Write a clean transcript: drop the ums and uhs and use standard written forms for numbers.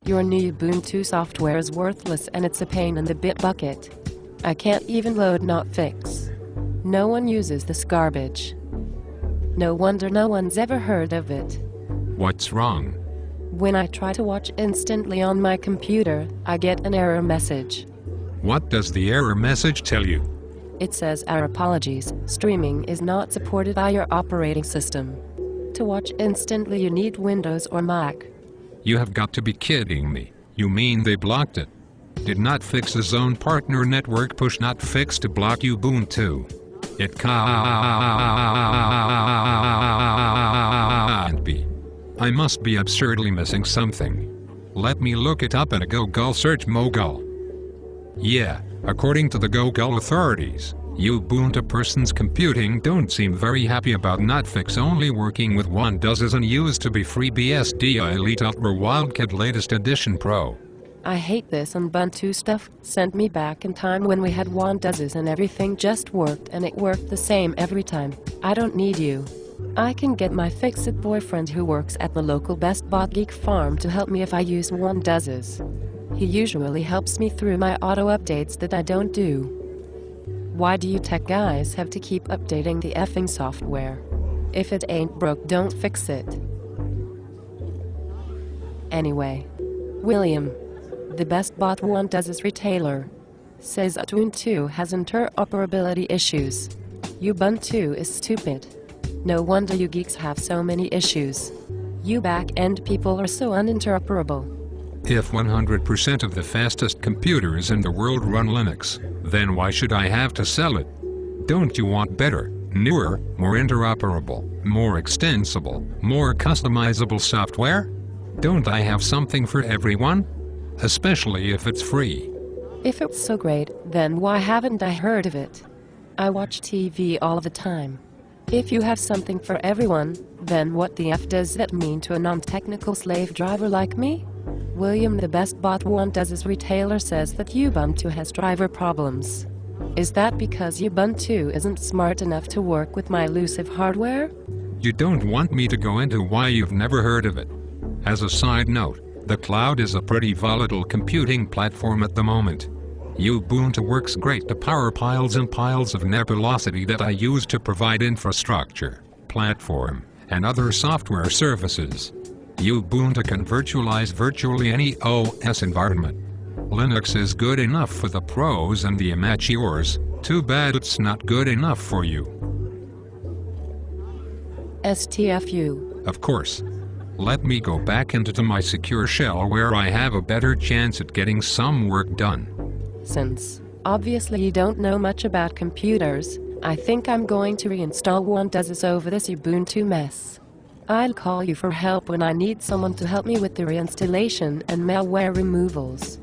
Your new Ubuntu software is worthless and it's a pain in the bit bucket. I can't even load Knotfix. No one uses this garbage. No wonder no one's ever heard of it. What's wrong? When I try to watch instantly on my computer, I get an error message. What does the error message tell you? It says, "Our apologies, streaming is not supported by your operating system. To watch instantly you need Windows or Mac." You have got to be kidding me. You mean they blocked it? Did Knotfix's own partner network push Knotfix to block Ubuntu? It can't be. I must be absurdly missing something. Let me look it up in a Google search mogul. Yeah, according to the Google authorities, Ubuntu persons computing don't seem very happy about Knotfix only working with one doesn used to be FreeBSD Elite Ultra Wildcat Latest Edition Pro. I hate this Ubuntu stuff. Sent me back in time when we had one doesn and everything just worked and it worked the same every time. I don't need you. I can get my fix-it boyfriend who works at the local Best Bot Geek farm to help me if I use one doesn. He usually helps me through my auto updates that I don't do. Why do you tech guys have to keep updating the effing software? If it ain't broke, don't fix it. Anyway, William, the Best Bot one doesn retailer, says Ubuntu has interoperability issues. Ubuntu is stupid. No wonder you geeks have so many issues. You back-end people are so uninteroperable. If 100% of the fastest computers in the world run Linux, then why should I have to sell it? Don't you want better, newer, more interoperable, more extensible, more customizable software? Don't I have something for everyone? Especially if it's free. If it's so great, then why haven't I heard of it? I watch TV all the time. If you have something for everyone, then what the F does that mean to a non-technical slave driver like me? William, the Best Bot one doesn retailer, says that Ubuntu has driver problems. Is that because Ubuntu isn't smart enough to work with my elusive hardware? You don't want me to go into why you've never heard of it. As a side note, the cloud is a pretty volatile computing platform at the moment. Ubuntu works great to power piles and piles of nebulosity that I use to provide infrastructure, platform, and other software services. Ubuntu can virtualize virtually any OS environment. Linux is good enough for the pros and the amateurs. Too bad it's not good enough for you. STFU. Of course. Let me go back into my secure shell where I have a better chance at getting some work done. Since, obviously you don't know much about computers, I think I'm going to reinstall one doesn over this Ubuntu mess. I'll call you for help when I need someone to help me with the reinstallation and malware removals.